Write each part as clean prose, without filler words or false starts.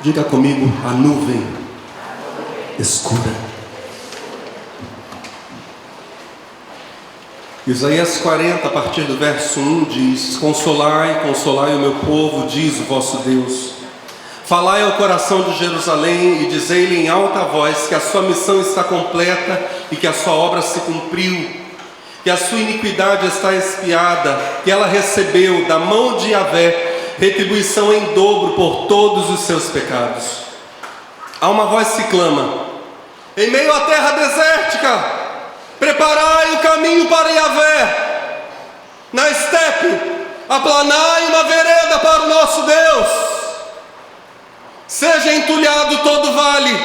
Diga comigo, a nuvem escura. Isaías 40, a partir do verso 1 diz: Consolai, consolai o meu povo, diz o vosso Deus. Falai ao coração de Jerusalém e dizei-lhe em alta voz que a sua missão está completa e que a sua obra se cumpriu, que a sua iniquidade está expiada, que ela recebeu da mão de Yahvé retribuição em dobro por todos os seus pecados. Há uma voz que clama: em meio à terra desértica, preparai o caminho para Yahvé. Na estepe, aplanai uma vereda para o nosso Deus. Seja entulhado todo vale,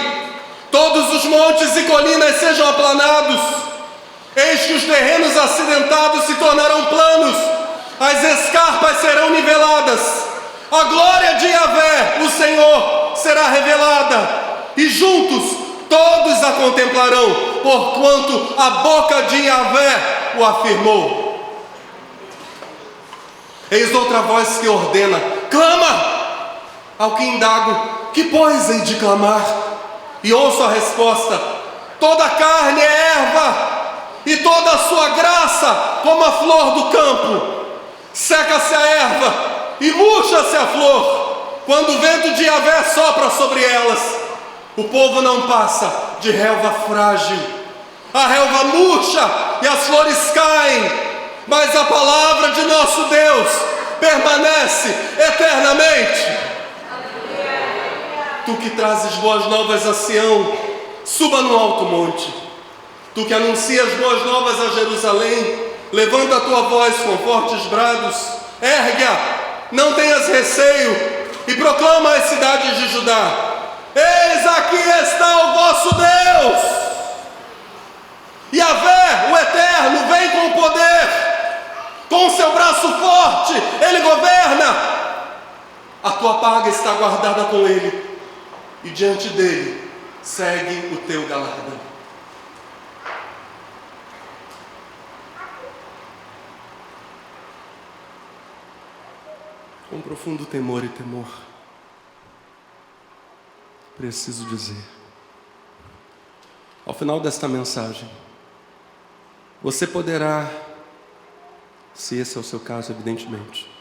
todos os montes e colinas sejam aplanados. Eis que os terrenos acidentados se tornarão planos, as escarpas serão niveladas. A glória de Yahvé, o Senhor, será revelada, e juntos todos a contemplarão, porquanto a boca de Yahvé o afirmou. Eis outra voz que ordena: clama! Ao que indago: que pois hei de clamar? E ouço a resposta: toda a carne é erva, e toda a sua graça como a flor do campo. Seca-se a erva e murcha-se a flor, quando o vento de Yahvé sopra sobre elas. O povo não passa de relva frágil. A relva murcha e as flores caem, mas a palavra de nosso Deus permanece eternamente. Tu que trazes boas novas a Sião, suba no alto monte. Tu que anuncias boas novas a Jerusalém, levanta a tua voz com fortes brados, ergue-a, não tenhas receio, e proclama às cidades de Judá: eis aqui está o vosso Deus. Yahvé, o Eterno, vem com poder, com seu braço forte, Ele governa. A tua paga está guardada com Ele, e diante dele segue o teu galardão. Com profundo temor e temor, preciso dizer, ao final desta mensagem, você poderá, se esse é o seu caso, evidentemente,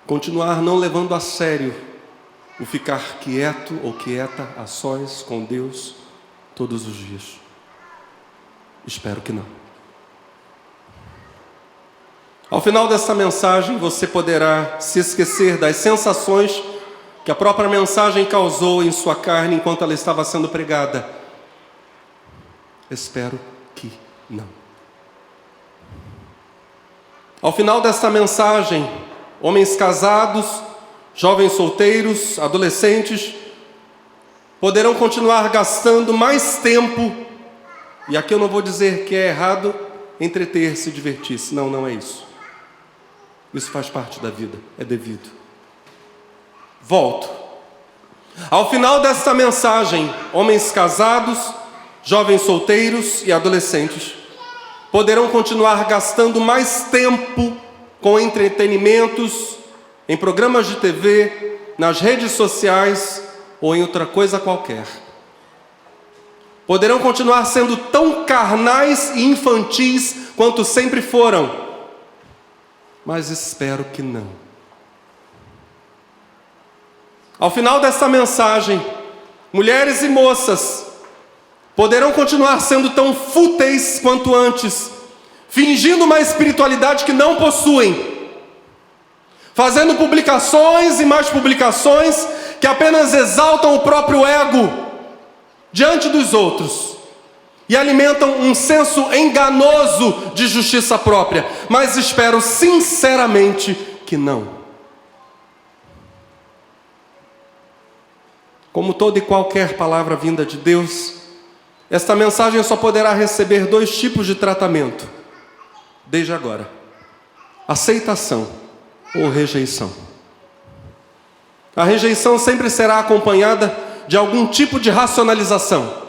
continuar não levando a sério o ficar quieto ou quieta a sós com Deus todos os dias. Espero que não. Ao final desta mensagem, você poderá se esquecer das sensações que a própria mensagem causou em sua carne enquanto ela estava sendo pregada. Espero que não. Ao final desta mensagem, homens casados, jovens solteiros, adolescentes, poderão continuar gastando mais tempo, e aqui eu não vou dizer que é errado entreter-se e divertir-se, não é isso. Isso faz parte da vida, é devido. Volto. Ao final desta mensagem, homens casados, jovens solteiros e adolescentes poderão continuar gastando mais tempo com entretenimentos, em programas de TV, nas redes sociais ou em outra coisa qualquer. Poderão continuar sendo tão carnais e infantis quanto sempre foram, mas espero que não. Ao final desta mensagem, mulheres e moças poderão continuar sendo tão fúteis quanto antes, fingindo uma espiritualidade que não possuem, fazendo publicações e mais publicações que apenas exaltam o próprio ego diante dos outros e alimentam um senso enganoso de justiça própria, mas espero sinceramente que não. Como toda e qualquer palavra vinda de Deus, esta mensagem só poderá receber 2 tipos de tratamento, desde agora: aceitação ou rejeição. A rejeição sempre será acompanhada de algum tipo de racionalização,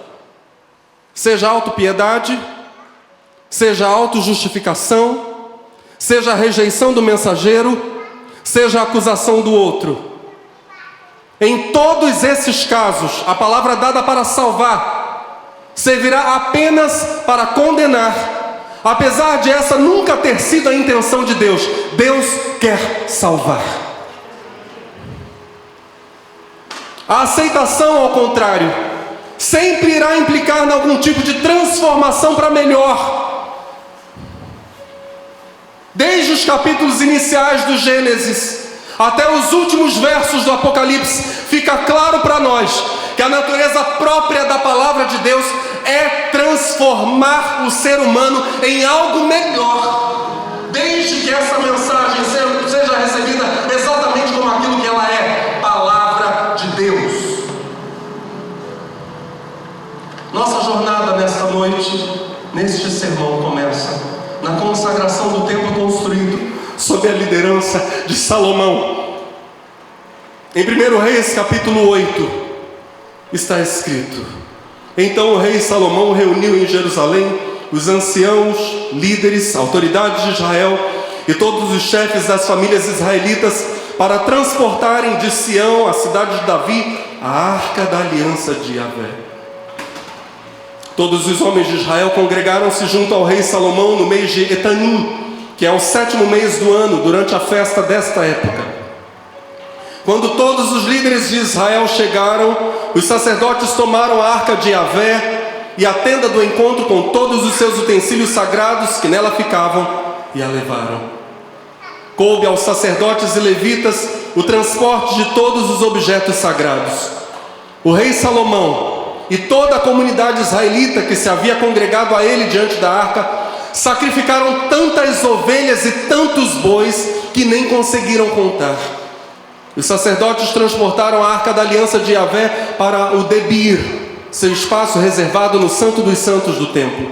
seja autopiedade, seja autojustificação, seja a rejeição do mensageiro, seja a acusação do outro. Em todos esses casos, a palavra dada para salvar servirá apenas para condenar, apesar de essa nunca ter sido a intenção de Deus. Deus quer salvar. A aceitação, ao contrário, sempre irá implicar em algum tipo de transformação para melhor. Desde os capítulos iniciais do Gênesis até os últimos versos do Apocalipse, fica claro para nós que a natureza própria da palavra de Deus é transformar o ser humano em algo melhor, desde que essa mensagem seja recebida exatamente como aquilo que ela é, palavra de Deus. Nossa jornada nesta noite, neste sermão, começa na consagração do templo construído sob a liderança de Salomão. Em 1 Reis capítulo 8 está escrito: então o rei Salomão reuniu em Jerusalém os anciãos, líderes, autoridades de Israel e todos os chefes das famílias israelitas para transportarem de Sião, a cidade de Davi, a arca da aliança de Yahvé. Todos os homens de Israel congregaram-se junto ao rei Salomão no mês de Etanim, que é o 7º mês do ano, durante a festa desta época. Quando todos os líderes de Israel chegaram, os sacerdotes tomaram a arca de Yahvé e a tenda do encontro com todos os seus utensílios sagrados que nela ficavam e a levaram. Coube aos sacerdotes e levitas o transporte de todos os objetos sagrados. O rei Salomão e toda a comunidade israelita que se havia congregado a ele diante da arca sacrificaram tantas ovelhas e tantos bois que nem conseguiram contar. Os sacerdotes transportaram a arca da aliança de Yahvé para o Debir, seu espaço reservado no Santo dos Santos do templo,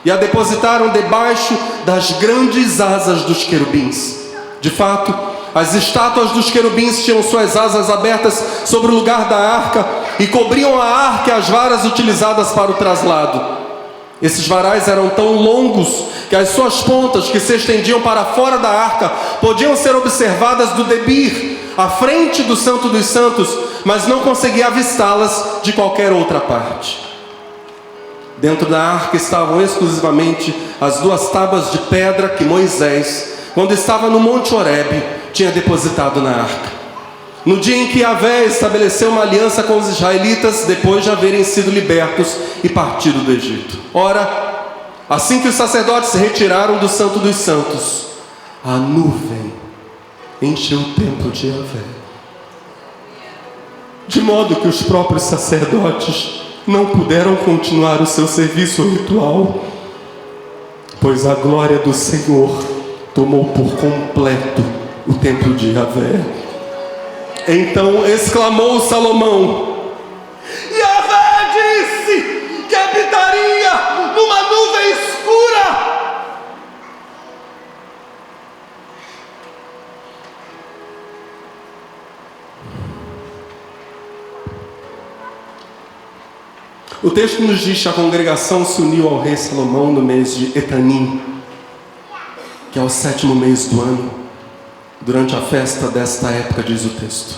e a depositaram debaixo das grandes asas dos querubins. De fato, as estátuas dos querubins tinham suas asas abertas sobre o lugar da arca e cobriam a arca e as varas utilizadas para o traslado. Esses varais eram tão longos que as suas pontas, que se estendiam para fora da arca, podiam ser observadas do Debir, à frente do Santo dos Santos, mas não conseguia avistá-las de qualquer outra parte. Dentro da arca estavam exclusivamente as 2 tábuas de pedra que Moisés, quando estava no Monte Horebe, tinha depositado na arca. No dia em que Yahvé estabeleceu uma aliança com os israelitas, depois de haverem sido libertos e partido do Egito. Ora, assim que os sacerdotes se retiraram do Santo dos Santos, a nuvem encheu o templo de Yahvé, de modo que os próprios sacerdotes não puderam continuar o seu serviço ritual, pois a glória do Senhor tomou por completo o templo de Yahvé. Então exclamou Salomão: Yahvé disse que habitaria numa nuvem escura. O texto nos diz que a congregação se uniu ao rei Salomão no mês de Etanim, que é o 7º mês do ano, durante a festa desta época, diz o texto.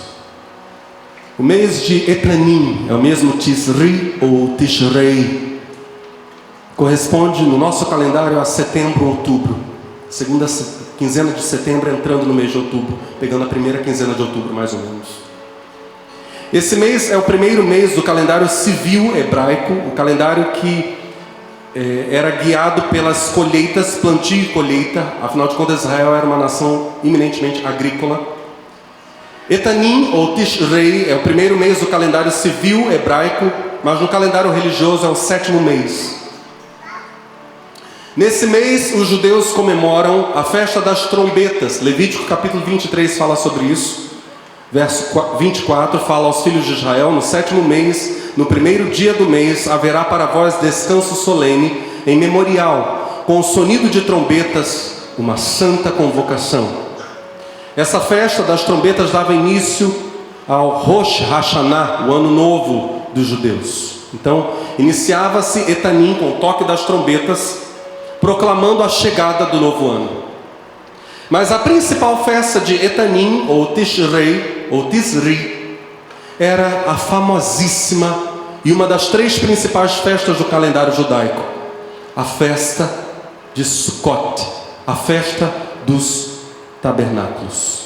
O mês de Etanim é o mesmo Tisri ou Tishrei. Corresponde no nosso calendário a setembro ou outubro. Segunda quinzena de setembro entrando no mês de outubro, pegando a primeira quinzena de outubro mais ou menos. Esse mês é o primeiro mês do calendário civil hebraico, o calendário que era guiado pelas colheitas, plantio e colheita. Afinal de contas, Israel era uma nação eminentemente agrícola. Etanim ou Tishrei é o primeiro mês do calendário civil hebraico, mas no calendário religioso é o 7º mês. Nesse mês, os judeus comemoram a festa das trombetas. Levítico capítulo 23 fala sobre isso. Verso 24 fala aos filhos de Israel: no 7º mês, no primeiro dia do mês, haverá para vós descanso solene, em memorial, com o sonido de trombetas, uma santa convocação. Essa festa das trombetas dava início ao Rosh Hashanah, o ano novo dos judeus. Então, iniciava-se Etanim com o toque das trombetas, proclamando a chegada do novo ano. Mas a principal festa de Etanim, ou Tishrei, ou Tisri, era a famosíssima e uma das 3 principais festas do calendário judaico, a festa de Sukkot, a festa dos tabernáculos.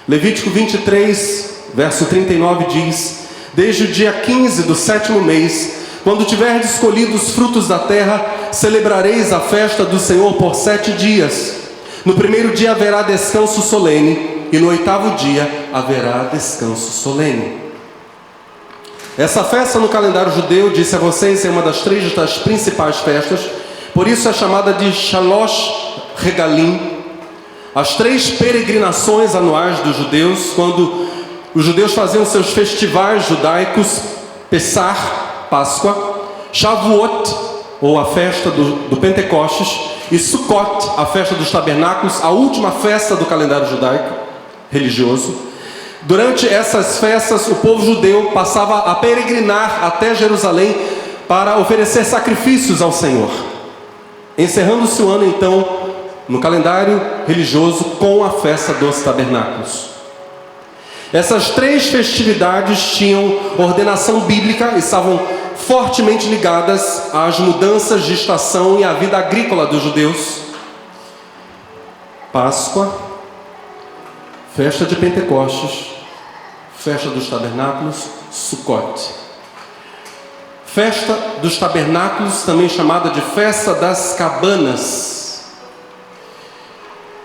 Levítico 23, verso 39 diz: desde o dia 15 do 7º mês, quando tiverdes colhido os frutos da terra, celebrareis a festa do Senhor por 7 dias. No primeiro dia haverá descanso solene, e no 8º dia haverá descanso solene. Essa festa no calendário judeu, disse a vocês, é uma das 3 das principais festas, por isso é chamada de Shalosh Regalim, as 3 peregrinações anuais dos judeus, quando os judeus faziam seus festivais judaicos: Pessah, Páscoa; Shavuot, ou a festa do Pentecostes; e Sukkot, a festa dos tabernáculos, a última festa do calendário judaico religioso. Durante essas festas, o povo judeu passava a peregrinar até Jerusalém para oferecer sacrifícios ao Senhor, encerrando-se o ano então no calendário religioso com a festa dos tabernáculos. Essas 3 festividades tinham ordenação bíblica e estavam fortemente ligadas às mudanças de estação e à vida agrícola dos judeus. Páscoa, festa de Pentecostes, festa dos tabernáculos, Sukkot. Festa dos tabernáculos, também chamada de festa das cabanas.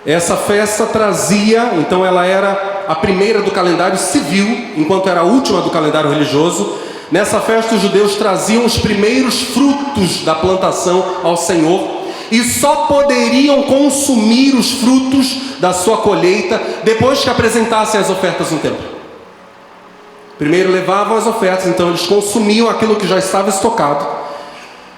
Essa festa trazia, então ela era a primeira do calendário civil, enquanto era a última do calendário religioso. Nessa festa os judeus traziam os primeiros frutos da plantação ao Senhor, e só poderiam consumir os frutos da sua colheita depois que apresentassem as ofertas no templo. Primeiro levavam as ofertas, então eles consumiam aquilo que já estava estocado,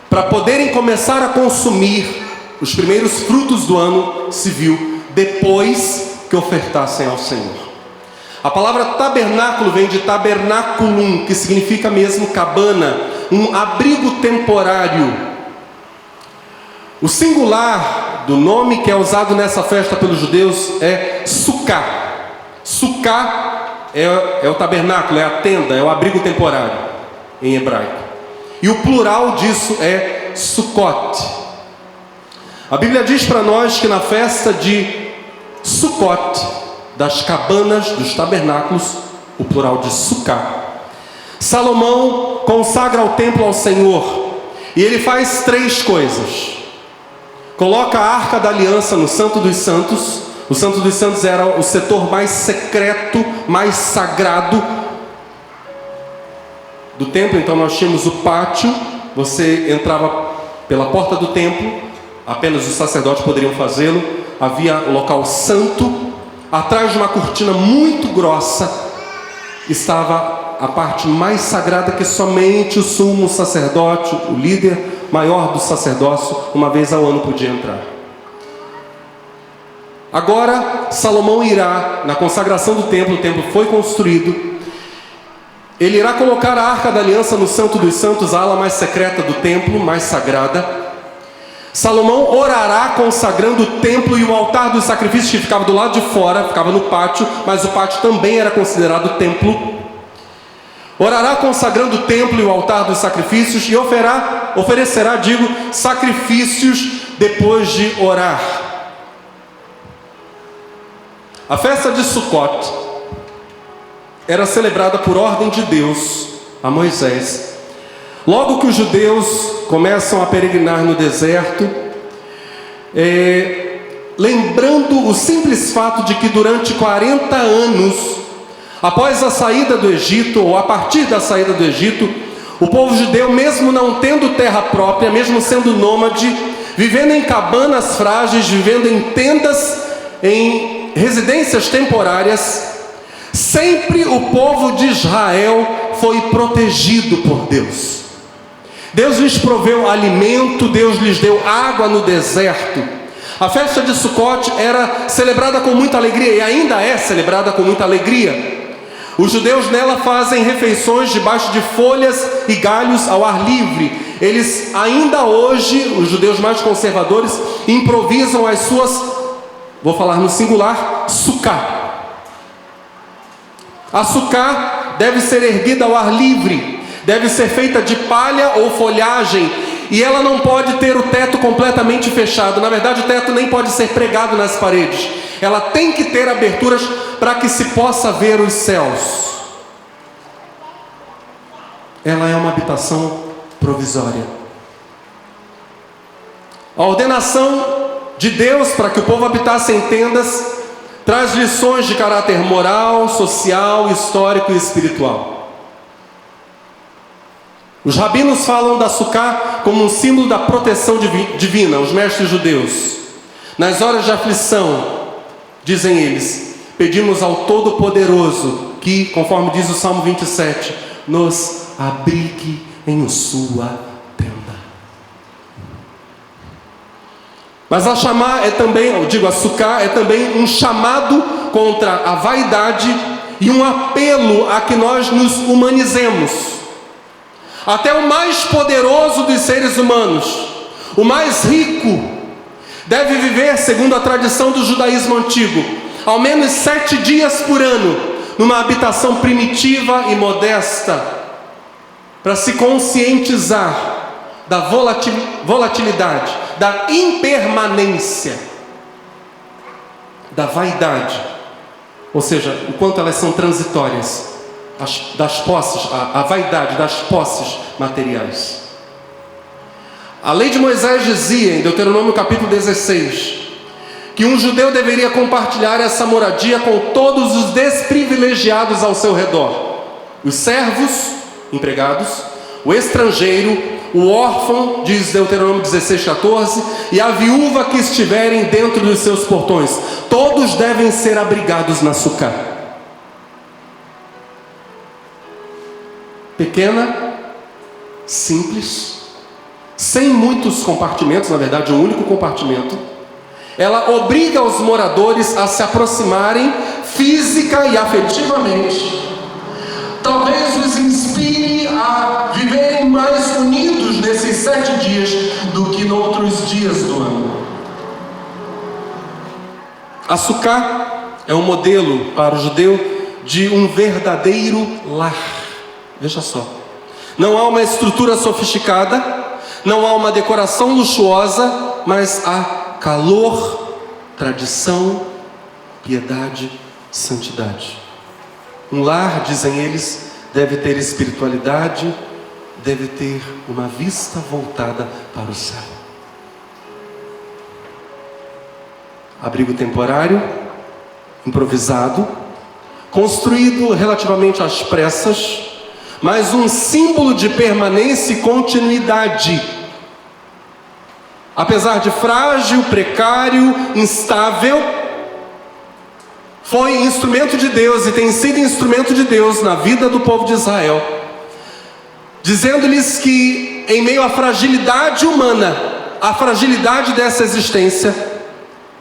para poderem começar a consumir os primeiros frutos do ano civil, depois que ofertassem ao Senhor. A palavra tabernáculo vem de tabernaculum, que significa mesmo cabana, um abrigo temporário. O singular do nome que é usado nessa festa pelos judeus é sukkah. Sukkah é o tabernáculo, é a tenda, é o abrigo temporário em hebraico. E o plural disso é Sukkot. A Bíblia diz para nós que na festa de Sukkot, das cabanas, dos tabernáculos, o plural de Sukkah, Salomão consagra o templo ao Senhor, e ele faz 3 coisas. Coloca a Arca da Aliança no Santo dos Santos. O Santo dos Santos era o setor mais secreto, mais sagrado do templo. Então nós tínhamos o pátio, você entrava pela porta do templo, apenas os sacerdotes poderiam fazê-lo. Havia o local santo. Atrás de uma cortina muito grossa estava a parte mais sagrada, que somente o sumo sacerdote, o líder maior do sacerdócio, uma vez ao ano podia entrar. Agora Salomão irá, na consagração do templo, o templo foi construído, ele irá colocar a Arca da Aliança no Santo dos Santos, a ala mais secreta do templo, mais sagrada. Salomão orará consagrando o templo e o altar dos sacrifícios, que ficava do lado de fora, ficava no pátio, mas o pátio também era considerado templo. Orará consagrando o templo e o altar dos sacrifícios, e oferecerá, sacrifícios depois de orar. A festa de Sukkot era celebrada por ordem de Deus a Moisés. Logo que os judeus começam a peregrinar no deserto, lembrando o simples fato de que durante 40 anos, após a saída do Egito, ou a partir da saída do Egito, o povo judeu, mesmo não tendo terra própria, mesmo sendo nômade, vivendo em cabanas frágeis, vivendo em tendas, em residências temporárias, sempre o povo de Israel foi protegido por Deus. Deus lhes proveu alimento, Deus lhes deu água no deserto. A festa de Sukkot era celebrada com muita alegria, e ainda é celebrada com muita alegria. Os judeus nela fazem refeições debaixo de folhas e galhos ao ar livre. Eles ainda hoje, os judeus mais conservadores, improvisam as suas, vou falar no singular, sukkah. A sukkah deve ser erguida ao ar livre, deve ser feita de palha ou folhagem, e ela não pode ter o teto completamente fechado. Na verdade, o teto nem pode ser pregado nas paredes. Ela tem que ter aberturas para que se possa ver os céus. Ela é uma habitação provisória. A ordenação de Deus para que o povo habitasse em tendas traz lições de caráter moral, social, histórico e espiritual. Os rabinos falam da Sucá como um símbolo da proteção divina, os mestres judeus. Nas horas de aflição, dizem eles, pedimos ao Todo-Poderoso que, conforme diz o Salmo 27, nos abrigue em sua tenda. Mas a Sucá é também um chamado contra a vaidade e um apelo a que nós nos humanizemos. Até o mais poderoso dos seres humanos, o mais rico, deve viver, segundo a tradição do judaísmo antigo, ao menos 7 dias por ano, numa habitação primitiva e modesta, para se conscientizar da volatilidade, da impermanência, da vaidade, ou seja, o quanto elas são transitórias, das posses, a vaidade das posses materiais. A lei de Moisés dizia, em Deuteronômio capítulo 16, que um judeu deveria compartilhar essa moradia com todos os desprivilegiados ao seu redor: os servos, empregados, o estrangeiro, o órfão, diz Deuteronômio 16:14, e a viúva que estiverem dentro dos seus portões. Todos devem ser abrigados na Sucá. Pequena, simples, sem muitos compartimentos, na verdade um único compartimento. Ela obriga os moradores a se aproximarem física e afetivamente. Talvez os inspire a viverem mais unidos nesses 7 dias do que em outros dias do ano. A Sucá é um modelo para o judeu de um verdadeiro lar. Veja só, não há uma estrutura sofisticada, não há uma decoração luxuosa, mas há calor, tradição, piedade, santidade. Um lar, dizem eles, deve ter espiritualidade, deve ter uma vista voltada para o céu. Abrigo temporário, improvisado, construído relativamente às pressas, mas um símbolo de permanência e continuidade. Apesar de frágil, precário, instável, foi instrumento de Deus e tem sido instrumento de Deus na vida do povo de Israel, dizendo-lhes que em meio à fragilidade humana, à fragilidade dessa existência,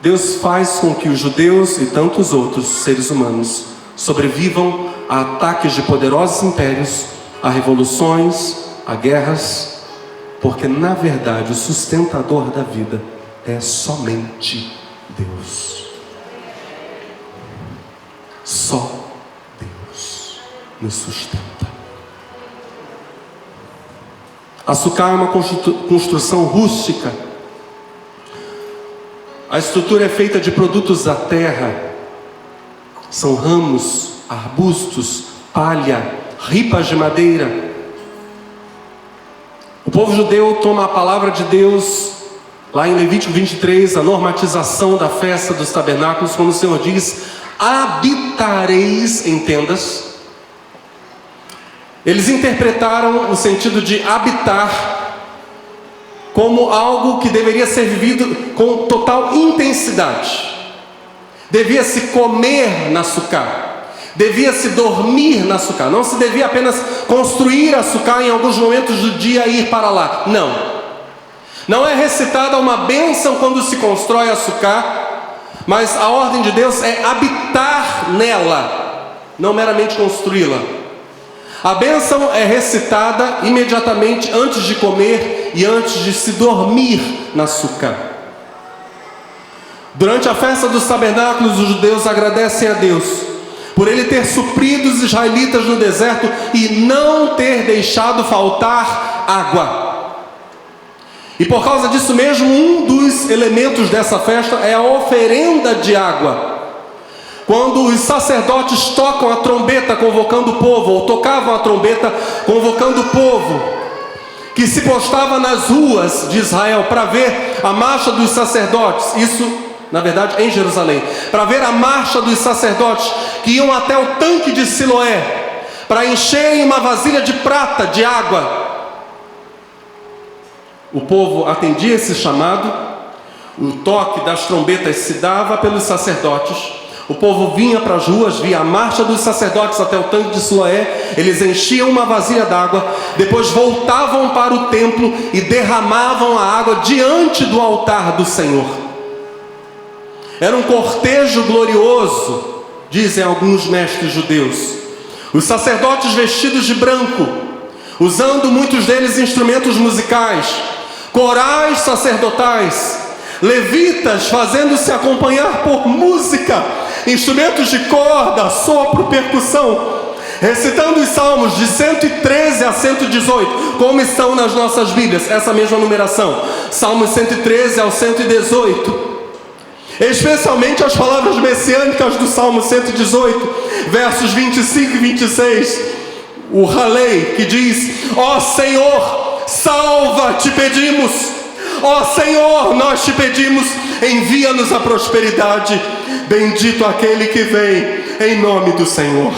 Deus faz com que os judeus e tantos outros seres humanos sobrevivam a ataques de poderosos impérios, a revoluções, a guerras, porque na verdade o sustentador da vida é somente Deus. Só Deus nos sustenta. A Sucá é uma construção rústica. A estrutura é feita de produtos da terra. São ramos, arbustos, palha, ripas de madeira. O povo judeu toma a palavra de Deus, lá em Levítico 23, a normatização da festa dos tabernáculos, quando o Senhor diz: habitareis em tendas. Eles interpretaram o sentido de habitar como algo que deveria ser vivido com total intensidade. Devia-se comer na Sucá, devia-se dormir na Sucá. Não se devia apenas construir a Sucá em alguns momentos do dia e ir para lá. Não é recitada uma bênção quando se constrói a Sucá, mas a ordem de Deus é habitar nela, não meramente construí-la. A bênção é recitada imediatamente antes de comer e antes de se dormir na Sucá. Durante a festa dos tabernáculos, os judeus agradecem a Deus, por ele ter suprido os israelitas no deserto e não ter deixado faltar água. E por causa disso mesmo, um dos elementos dessa festa é a oferenda de água. Quando os sacerdotes tocam a trombeta convocando o povo, ou tocavam a trombeta convocando o povo, que se postava nas ruas de Israel para ver a marcha dos sacerdotes, isso, na verdade, em Jerusalém, para ver a marcha dos sacerdotes que iam até o tanque de Siloé, para encherem uma vasilha de prata de água. O povo atendia esse chamado, o toque das trombetas se dava pelos sacerdotes, o povo vinha para as ruas, via a marcha dos sacerdotes até o tanque de Siloé, eles enchiam uma vasilha d'água, depois voltavam para o templo e derramavam a água diante do altar do Senhor. Era um cortejo glorioso, dizem alguns mestres judeus. Os sacerdotes vestidos de branco, usando muitos deles instrumentos musicais, corais sacerdotais, levitas fazendo-se acompanhar por música, instrumentos de corda, sopro, percussão, recitando os salmos de 113 a 118, como estão nas nossas Bíblias, essa mesma numeração, Salmos 113 ao 118, especialmente as palavras messiânicas do Salmo 118, versos 25 e 26, o Halei, que diz: ó Senhor, salva, te pedimos. Ó Senhor, nós te pedimos, envia-nos a prosperidade. Bendito aquele que vem em nome do Senhor.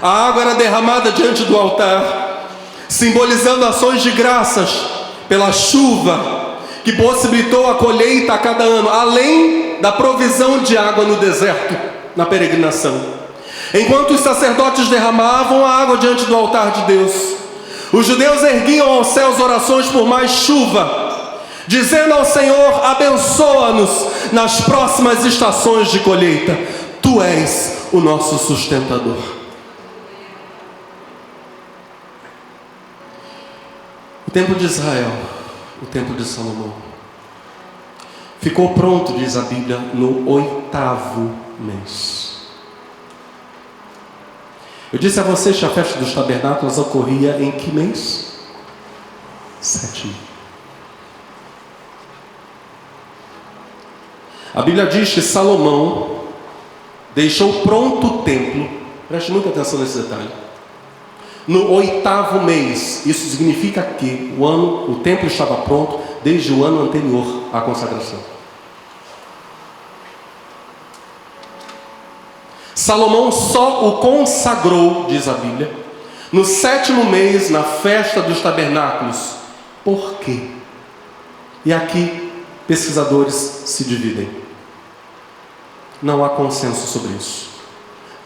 A água era derramada diante do altar, simbolizando ações de graças pela chuva que possibilitou a colheita a cada ano, além da provisão de água no deserto, na peregrinação. Enquanto os sacerdotes derramavam a água diante do altar de Deus, os judeus erguiam aos céus orações por mais chuva, dizendo ao Senhor: abençoa-nos nas próximas estações de colheita. Tu és o nosso sustentador. O templo de Israel, o templo de Salomão, ficou pronto, diz a Bíblia, no 8º mês. Eu disse a vocês que a festa dos tabernáculos ocorria em que mês? 7º. A Bíblia diz que Salomão deixou pronto o templo, preste muita atenção nesse detalhe, no 8º mês. Isso significa que o templo estava pronto desde o ano anterior à consagração. Salomão só o consagrou, diz a Bíblia, no 7º mês, na festa dos tabernáculos. Por quê? E aqui pesquisadores se dividem. Não há consenso sobre isso.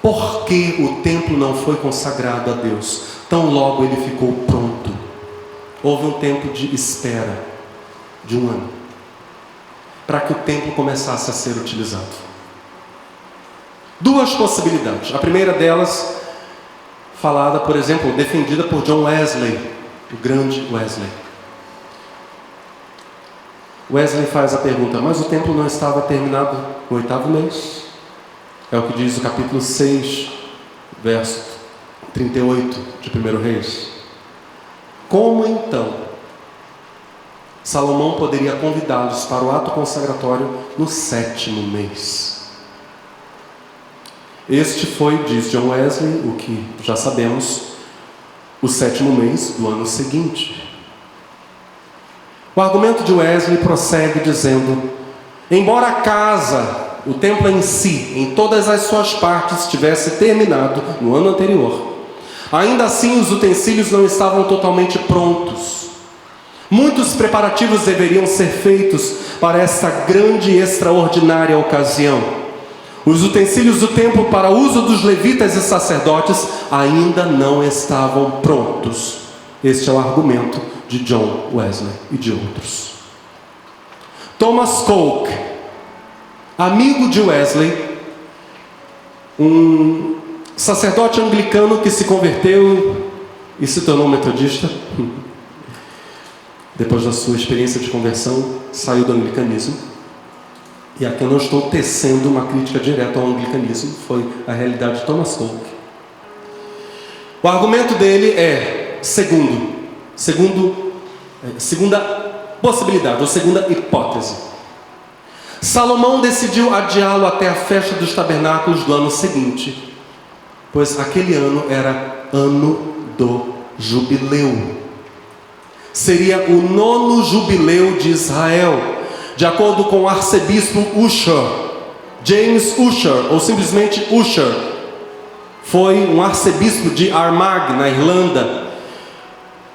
Por que o templo não foi consagrado a Deus tão logo ele ficou pronto? Houve um tempo de espera de 1 ano para que o templo começasse a ser utilizado. Duas possibilidades. A primeira delas, falada, por exemplo, defendida por John Wesley, o grande Wesley. Wesley faz a pergunta: mas o templo não estava terminado no 8º mês? É o que diz o capítulo 6, verso 38 de 1 Reis. Como então Salomão poderia convidá-los para o ato consagratório no 7º mês? Este foi, diz John Wesley, o que já sabemos, o 7º mês do ano seguinte. O argumento de Wesley prossegue dizendo: embora a casa, o templo em si, em todas as suas partes, tivesse terminado no ano anterior, ainda assim os utensílios não estavam totalmente prontos. Muitos preparativos deveriam ser feitos para esta grande e extraordinária ocasião. Os utensílios do templo para uso dos levitas e sacerdotes ainda não estavam prontos. Este é o argumento de John Wesley e de outros. Thomas Coke, amigo de Wesley, um sacerdote anglicano que se converteu e se tornou metodista, depois da sua experiência de conversão, saiu do anglicanismo. E aqui eu não estou tecendo uma crítica direta ao anglicanismo, foi a realidade de Thomas Coke. O argumento dele é segunda possibilidade, ou segunda hipótese. Salomão decidiu adiá-lo até a festa dos tabernáculos do ano seguinte, pois aquele ano era ano do jubileu. Seria o 9º jubileu de Israel, de acordo com o arcebispo Usher, James Usher, ou simplesmente Usher. Foi um arcebispo de Armagh, na Irlanda,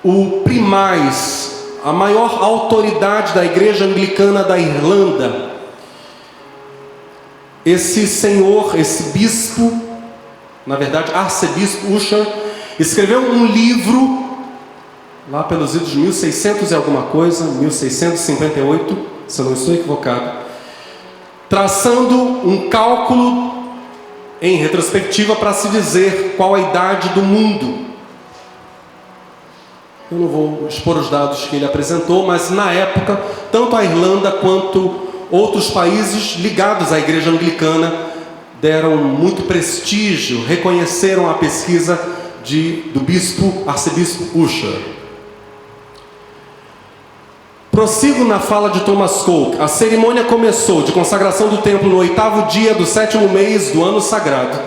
o primaz, a maior autoridade da igreja anglicana da Irlanda. Esse senhor, esse bispo, na verdade arcebispo Usher, escreveu um livro lá pelos idos de 1600 e alguma coisa, 1658, se eu não estou equivocado, traçando um cálculo em retrospectiva para se dizer qual a idade do mundo. Eu não vou expor os dados que ele apresentou, mas na época, tanto a Irlanda quanto outros países ligados à igreja anglicana deram muito prestígio, reconheceram a pesquisa do arcebispo Usher. Prossigo na fala de Thomas Coke. A cerimônia começou de consagração do templo no 8º dia do 7º mês do ano sagrado,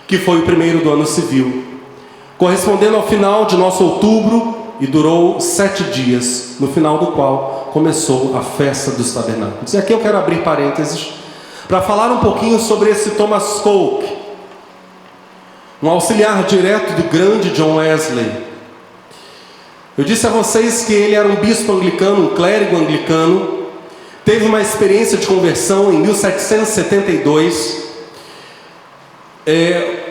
que foi o primeiro do ano civil, correspondendo ao final de nosso outubro, e durou 7 dias, no final do qual começou a festa dos tabernáculos. E aqui eu quero abrir parênteses para falar um pouquinho sobre esse Thomas Coke, um auxiliar direto do grande John Wesley. Eu disse a vocês que ele era um bispo anglicano, um clérigo anglicano, teve uma experiência de conversão em 1772.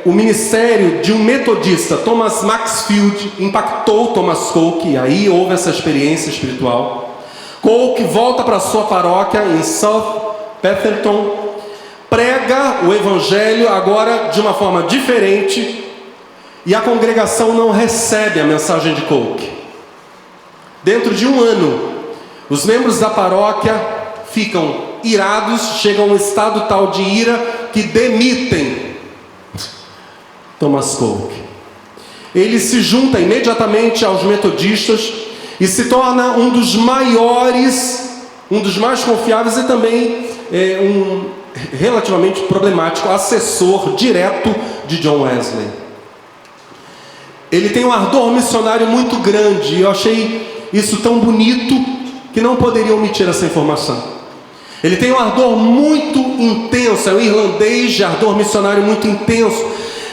O ministério de um metodista, Thomas Maxfield, impactou Thomas Coke, e aí houve essa experiência espiritual. Coke volta para sua paróquia em South Petherton, prega o evangelho agora de uma forma diferente, e a congregação não recebe a mensagem de Coke. Dentro de um ano, os membros da paróquia ficam irados, chegam a um estado tal de ira que demitem Thomas Coke. Ele se junta imediatamente aos metodistas e se torna um dos maiores, um dos mais confiáveis e também um relativamente problemático assessor direto de John Wesley. Ele tem um ardor missionário muito grande, e eu achei isso tão bonito que não poderia omitir essa informação. Ele tem um ardor muito intenso, é um irlandês de ardor missionário muito intenso.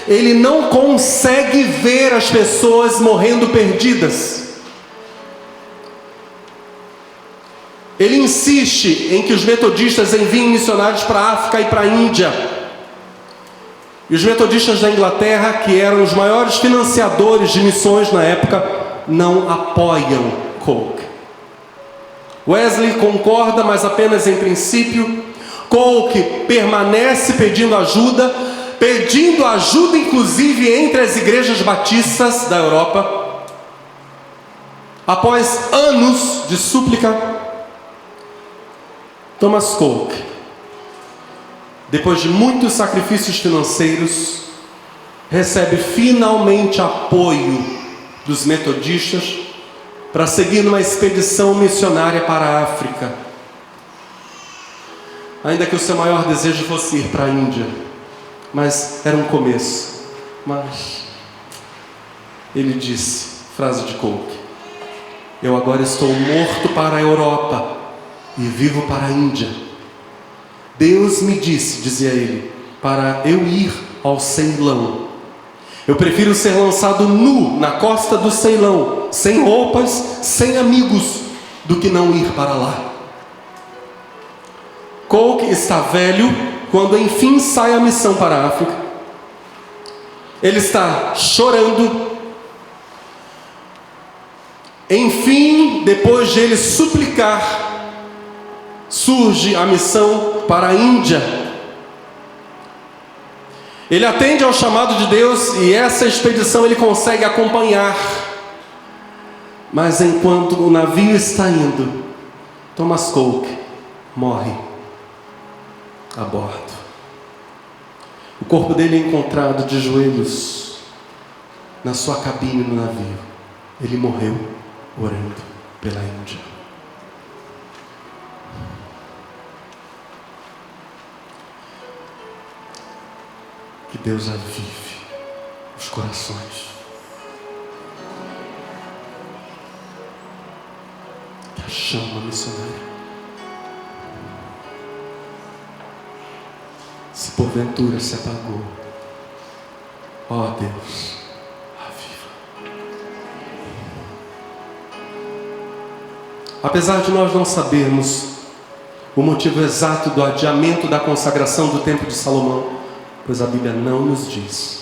Ele não consegue ver as pessoas morrendo perdidas. Ele insiste em que os metodistas enviem missionários para a África e para a Índia. E os metodistas da Inglaterra, que eram os maiores financiadores de missões na época, não apoiam Coke. Wesley concorda, mas apenas em princípio. Coke permanece pedindo ajuda inclusive entre as igrejas batistas da Europa. Após anos de súplica, Thomas Coke, depois de muitos sacrifícios financeiros, recebe finalmente apoio dos metodistas para seguir numa expedição missionária para a África, ainda que o seu maior desejo fosse ir para a Índia. Mas era um começo. Mas ele disse, frase de Coke: eu agora estou morto para a Europa e vivo para a Índia. Deus me disse, dizia ele, para eu ir ao Ceilão. Eu prefiro ser lançado nu na costa do Ceilão, sem roupas, sem amigos, do que não ir para lá. Coke está velho quando enfim sai a missão para a África. Ele está chorando. Enfim, depois de ele suplicar, surge a missão para a Índia. Ele atende ao chamado de Deus e essa expedição ele consegue acompanhar. Mas enquanto o navio está indo, Thomas Coke morre. a bordo. O corpo dele é encontrado de joelhos na sua cabine no navio. Ele morreu orando pela Índia. Que Deus avive os corações. Que a chama missionária, se porventura se apagou, ó Deus, aviva. Apesar de nós não sabermos o motivo exato do adiamento da consagração do Templo de Salomão, pois a Bíblia não nos diz.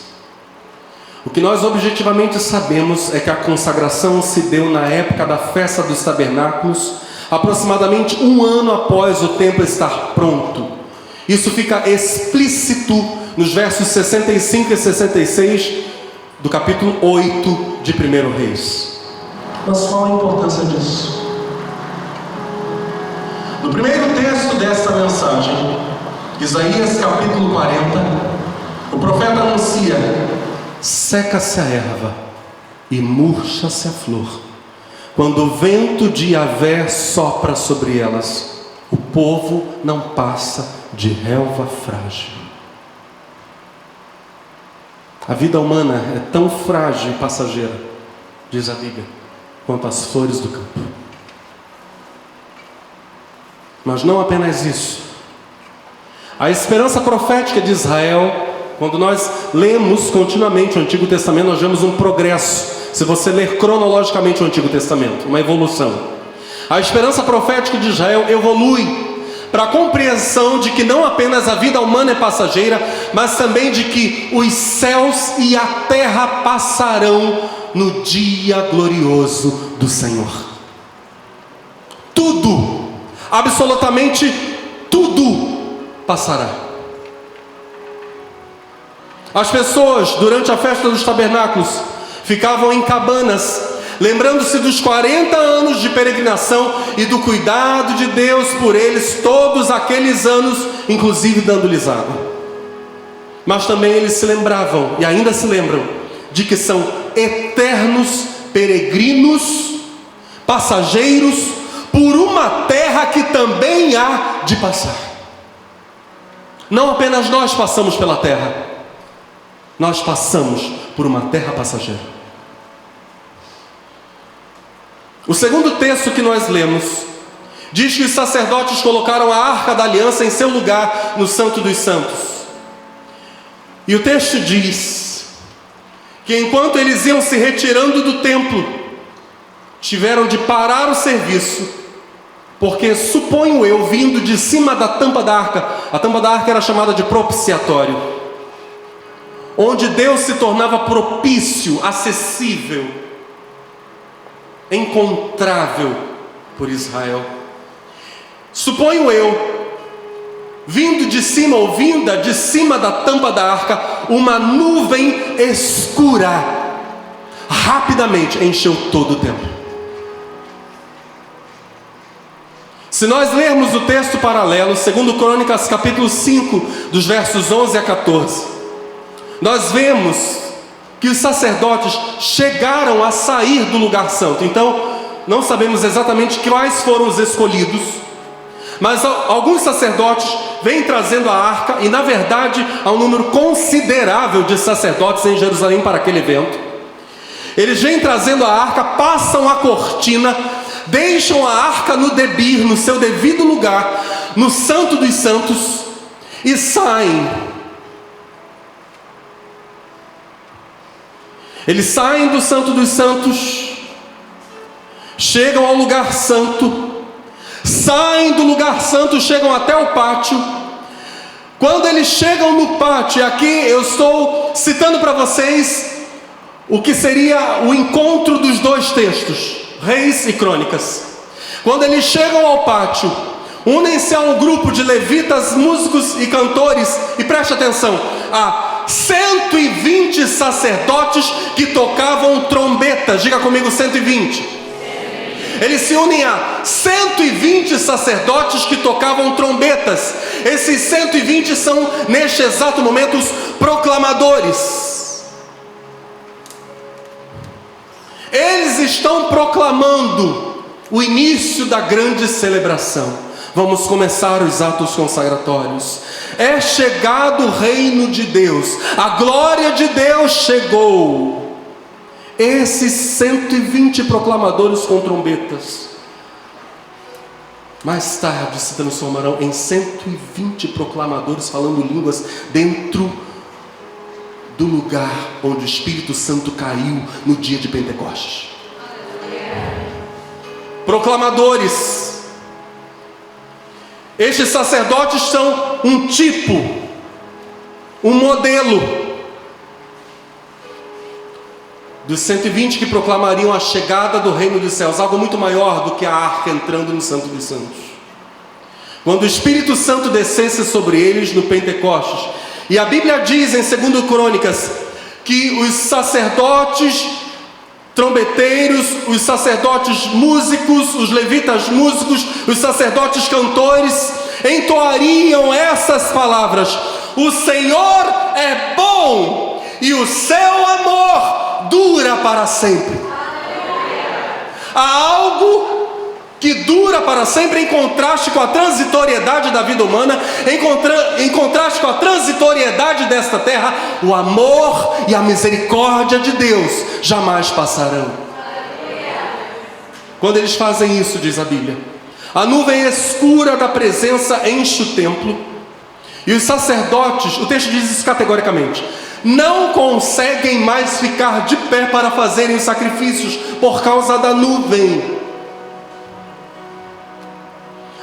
O que nós objetivamente sabemos é que a consagração se deu na época da festa dos tabernáculos, aproximadamente 1 ano após o templo estar pronto. Isso fica explícito nos versos 65 e 66 do capítulo 8 de 1 Reis. Mas qual a importância disso? No primeiro texto desta mensagem, Isaías capítulo 40, o profeta anuncia: seca-se a erva e murcha-se a flor, quando o vento de Yahvé sopra sobre elas. O povo não passa de relva frágil. A vida humana é tão frágil e passageira, diz a Bíblia, quanto as flores do campo. Mas não apenas isso. A esperança profética de Israel, quando nós lemos continuamente o Antigo Testamento, nós vemos um progresso. Se você ler cronologicamente o Antigo Testamento, uma evolução. A esperança profética de Israel evolui para a compreensão de que não apenas a vida humana é passageira, mas também de que os céus e a terra passarão no dia glorioso do Senhor. Tudo, absolutamente tudo passará. As pessoas, durante a festa dos tabernáculos, ficavam em cabanas, lembrando-se dos 40 anos de peregrinação e do cuidado de Deus por eles todos aqueles anos, inclusive dando-lhes água. Mas também eles se lembravam, e ainda se lembram, de que são eternos peregrinos, passageiros, por uma terra que também há de passar. Não apenas nós passamos pela terra, nós passamos por uma terra passageira. O segundo texto que nós lemos diz que os sacerdotes colocaram a Arca da Aliança em seu lugar no Santo dos Santos. E o texto diz que enquanto eles iam se retirando do templo, tiveram de parar o serviço, porque suponho eu, vindo de cima da tampa da arca, a tampa da arca era chamada de propiciatório, onde Deus se tornava propício, acessível, encontrável por Israel. Suponho eu, vindo de cima ou vinda de cima da tampa da arca, uma nuvem escura rapidamente encheu todo o templo. Se nós lermos o texto paralelo, 2 Crônicas capítulo 5, dos versos 11 a 14, nós vemos que os sacerdotes chegaram a sair do lugar santo. Então, não sabemos exatamente quais foram os escolhidos, mas alguns sacerdotes vêm trazendo a arca, e na verdade há um número considerável de sacerdotes em Jerusalém para aquele evento. Eles vêm trazendo a arca, passam a cortina, deixam a arca no debir, no seu devido lugar, no Santo dos Santos, e saem. Eles saem do Santo dos Santos, chegam ao lugar santo, saem do lugar santo, chegam até o pátio. Quando eles chegam no pátio, e aqui eu estou citando para vocês o que seria o encontro dos dois textos, Reis e Crônicas. Quando eles chegam ao pátio, unem-se a um grupo de levitas, músicos e cantores, e preste atenção, há 120 sacerdotes que tocavam trombetas. Diga comigo, 120. eles se unem a 120 sacerdotes que tocavam trombetas. Esses 120 são, neste exato momento, os proclamadores. Eles estão proclamando o início da grande celebração. Vamos começar os atos consagratórios. É chegado o reino de Deus, a glória de Deus chegou. Esses 120 proclamadores com trombetas, mais tarde se transformarão em 120 proclamadores falando línguas dentro do lugar onde o Espírito Santo caiu no dia de Pentecostes. Proclamadores. Estes sacerdotes são um tipo, um modelo dos 120 que proclamariam a chegada do reino dos céus, algo muito maior do que a arca entrando no Santo dos Santos. Quando o Espírito Santo descesse sobre eles no Pentecostes, e a Bíblia diz em 2 Crônicas que os sacerdotes trombeteiros, os sacerdotes músicos, os levitas músicos, os sacerdotes cantores entoariam essas palavras: o Senhor é bom e o seu amor dura para sempre. Há algo que dura para sempre em contraste com a transitoriedade da vida humana, em contraste com a transitoriedade desta terra. O amor e a misericórdia de Deus jamais passarão. Quando eles fazem isso, diz a Bíblia, a nuvem escura da presença enche o templo, e os sacerdotes, o texto diz isso categoricamente, não conseguem mais ficar de pé para fazerem os sacrifícios por causa da nuvem.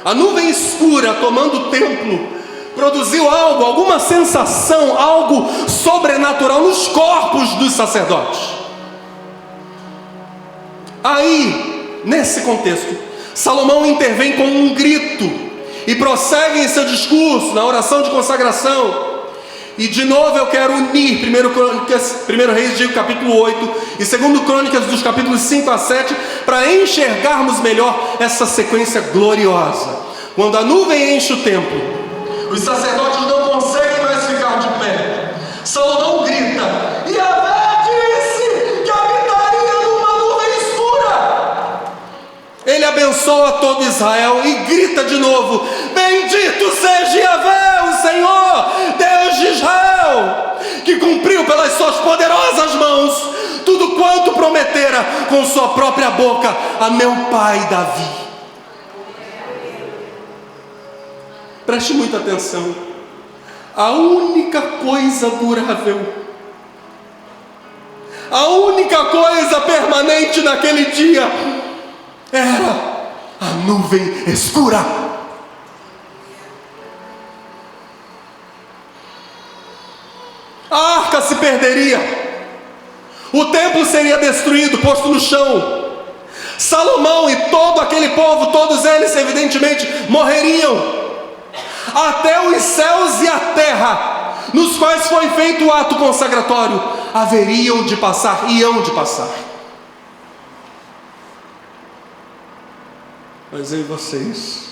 A nuvem escura tomando o templo produziu algo, alguma sensação, algo sobrenatural nos corpos dos sacerdotes. Aí, nesse contexto, Salomão intervém com um grito e prossegue em seu discurso, na oração de consagração. E de novo eu quero unir 1 Reis, digo, capítulo 8, e 2 Crônicas, dos capítulos 5 a 7, para enxergarmos melhor essa sequência gloriosa. Quando a nuvem enche o templo, os sacerdotes não conseguem mais ficar de pé. Salomão grita: Yahvé disse que habitaria numa nuvem escura. Ele abençoa todo Israel e grita de novo: bendito seja Yahvé, o Senhor, Deus de Israel, que cumpriu pelas suas poderosas mãos tudo quanto prometera com sua própria boca a meu pai Davi. Preste muita atenção. A única coisa durável, a única coisa permanente naquele dia era a nuvem escura. A arca se perderia, o templo seria destruído, posto no chão. Salomão e todo aquele povo, todos eles evidentemente morreriam. Até os céus e a terra, nos quais foi feito o ato consagratório, haveriam de passar, iam de passar. Mas eu e vocês,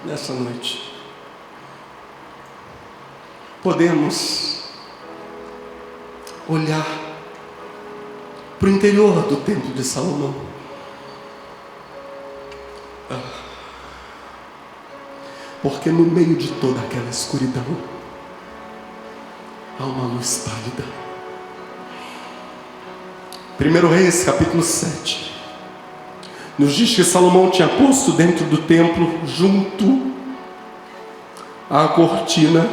nessa noite, podemos olhar para o interior do templo de Salomão. Porque no meio de toda aquela escuridão há uma luz pálida. 1 Reis, capítulo 7, nos diz que Salomão tinha posto dentro do templo, junto à cortina,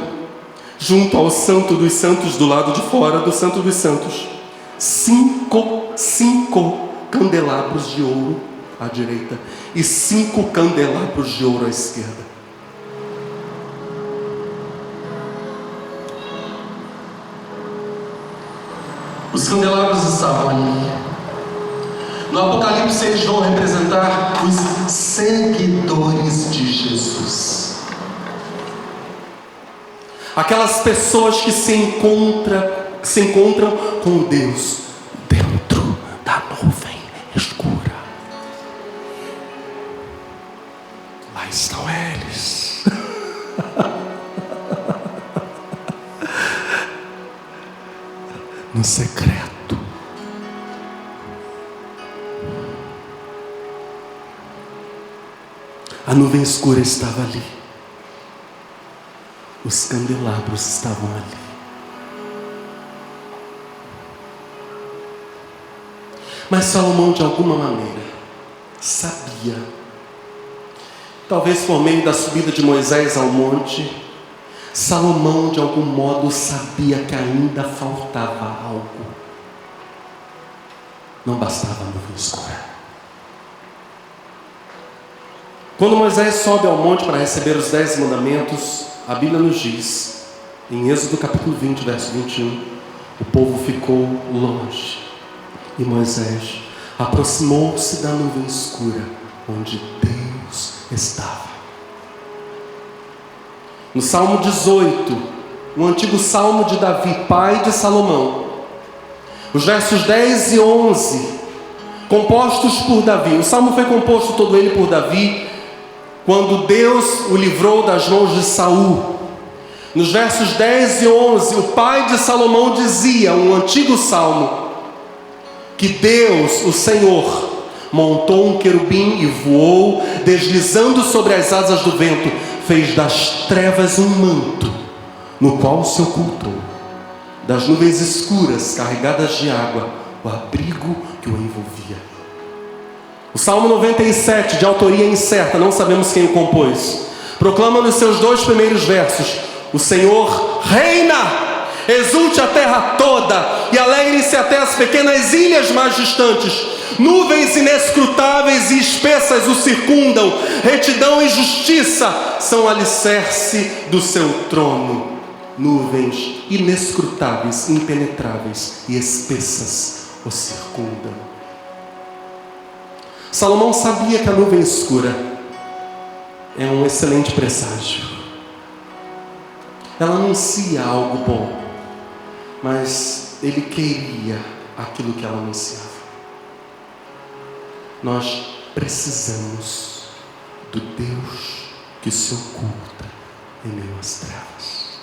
junto ao Santo dos Santos, do lado de fora do Santo dos Santos, cinco candelabros de ouro à direita e 5 candelabros de ouro à esquerda. Os candelabros estavam ali. No Apocalipse eles vão representar os seguidores de Jesus. Aquelas pessoas que se encontram com Deus dentro da nuvem escura. no secreto. A nuvem escura estava ali. Os candelabros estavam ali. Mas Salomão, de alguma maneira, sabia, talvez por meio da subida de Moisés ao monte, Salomão, de algum modo, sabia que ainda faltava algo. Não bastava a nuvem escura. Quando Moisés sobe ao monte para receber os 10 mandamentos, a Bíblia nos diz, em Êxodo capítulo 20, verso 21, o povo ficou longe. E Moisés aproximou-se da nuvem escura, onde Deus estava. No Salmo 18, o antigo Salmo de Davi, pai de Salomão, os versos 10 e 11, compostos por Davi. O Salmo foi composto todo ele por Davi, quando Deus o livrou das mãos de Saul. Nos versos 10 e 11, o pai de Salomão dizia, um antigo Salmo, que Deus, o Senhor, montou um querubim e voou, deslizando sobre as asas do vento, fez das trevas um manto, no qual se ocultou, das nuvens escuras carregadas de água, o abrigo que o envolvia. O Salmo 97, de autoria incerta, não sabemos quem o compôs, proclama nos seus 2 primeiros versos: o Senhor reina! Exulte a terra toda e alegre-se até as pequenas ilhas mais distantes. Nuvens inescrutáveis e espessas o circundam. Retidão e justiça são alicerce do seu trono. Nuvens inescrutáveis, impenetráveis e espessas o circundam. Salomão sabia que a nuvem escura é um excelente presságio. Ela anuncia algo bom, mas ele queria aquilo que ela anunciava. Nós precisamos do Deus que se oculta em meio às trevas.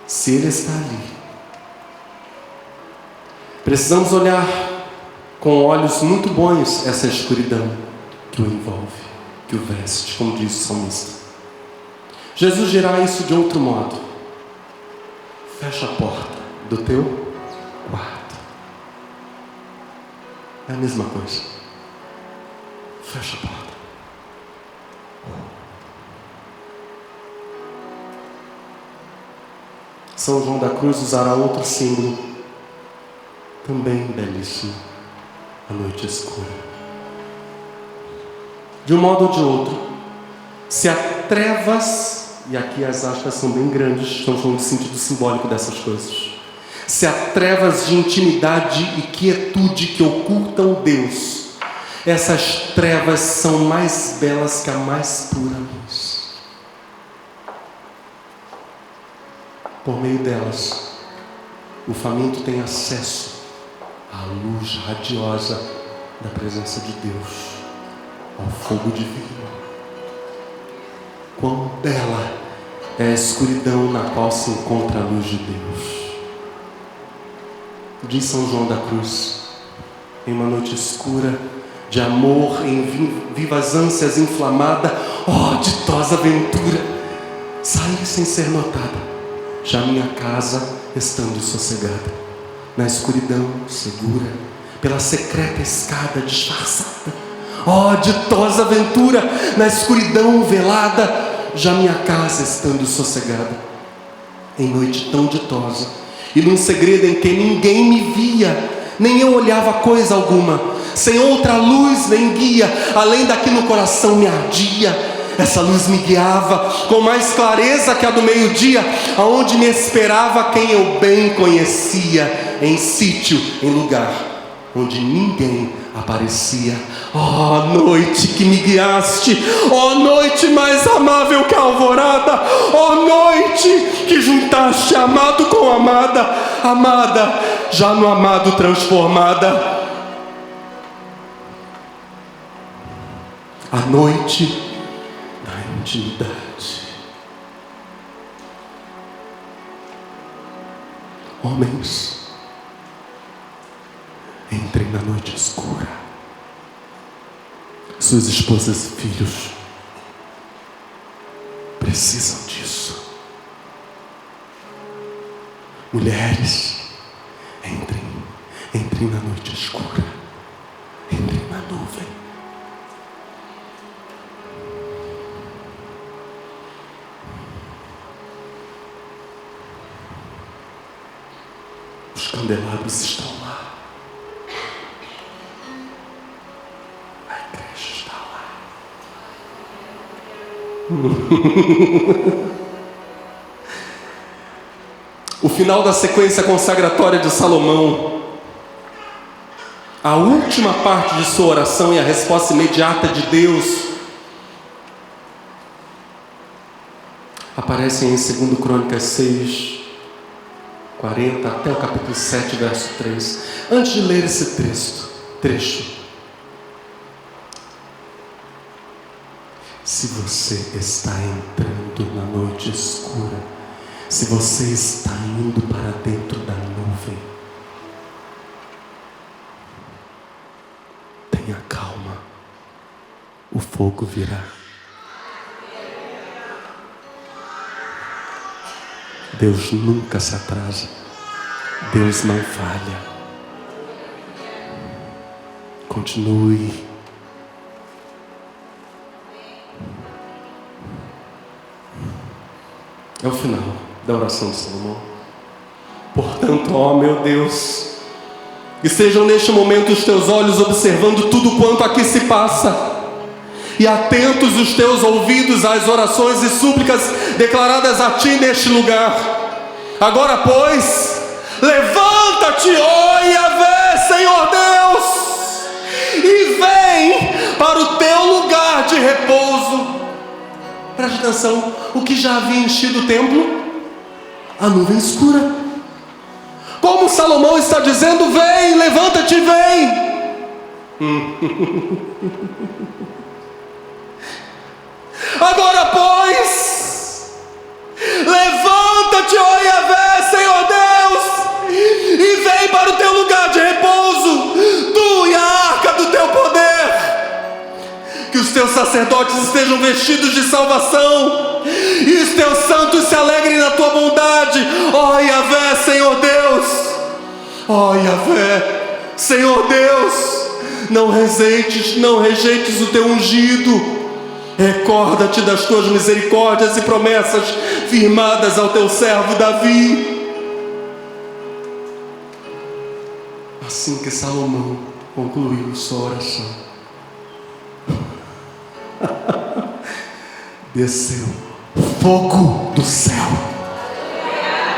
Se Ele está ali, precisamos olhar com olhos muito bons essa escuridão que o envolve, que o veste, como diz o salmista. Jesus dirá isso de outro modo: fecha a porta do teu quarto. É a mesma coisa. Fecha a porta. São João da Cruz usará outro símbolo, também belíssimo: a noite escura. De um modo ou de outro, se há trevas, e aqui as aspas são bem grandes, estamos falando do sentido simbólico dessas coisas, se há trevas de intimidade e quietude que ocultam Deus, essas trevas são mais belas que a mais pura luz. Por meio delas, o faminto tem acesso à luz radiosa da presença de Deus, ao fogo divino. Quão bela é a escuridão na qual se encontra a luz de Deus. Diz São João da Cruz: em uma noite escura, de amor, em vivas ânsias inflamada, oh, ditosa aventura, saí sem ser notada, já minha casa estando sossegada, na escuridão segura, pela secreta escada disfarçada. Oh, ditosa aventura, na escuridão velada, já minha casa estando sossegada, em noite tão ditosa, e num segredo em que ninguém me via, nem eu olhava coisa alguma, sem outra luz nem guia, além da que no coração me ardia. Essa luz me guiava com mais clareza que a do meio-dia, aonde me esperava quem eu bem conhecia, em sítio, em lugar onde ninguém aparecia. Oh, noite que me guiaste, oh, noite mais amável que a alvorada, oh, noite que juntaste amado com amada, amada já no amado transformada. A noite da intimidade. Homens, entrem na noite escura. Suas esposas e filhos precisam disso. Mulheres, entrem na noite escura. Entrem na nuvem. Os candelabros estão lá. A igreja está lá. O final da sequência consagratória de Salomão, a última parte de sua oração e a resposta imediata de Deus, aparecem em 2 Crônicas 6, 40 até o capítulo 7, verso 3. Antes de ler esse trecho, se você está entrando na noite escura, se você está indo para dentro da nuvem, tenha calma, o fogo virá. Deus nunca se atrasa, Deus não falha. Continue. É o final da oração de Salomão. Portanto, ó meu Deus, estejam neste momento os teus olhos observando tudo quanto aqui se passa, e atentos os teus ouvidos às orações e súplicas declaradas a ti neste lugar. Agora, pois, levanta-te, ó Yahvé, Senhor Deus, e vem para o teu lugar de repouso. Preste atenção, o que já havia enchido o templo? A nuvem escura. Como Salomão está dizendo: vem, levanta-te, vem. Agora, pois, levanta-te, ó Yahvé, Senhor Deus, e vem para o teu lugar de repouso, tu e a arca do teu poder. Que os teus sacerdotes estejam vestidos de salvação, e os teus santos se alegrem na tua bondade, ó Yahvé, Senhor Deus. Ó Yahvé, Senhor Deus, não rejeites o teu ungido. Recorda-te das tuas misericórdias e promessas firmadas ao teu servo Davi. Assim que Salomão concluiu sua oração, desceu fogo do céu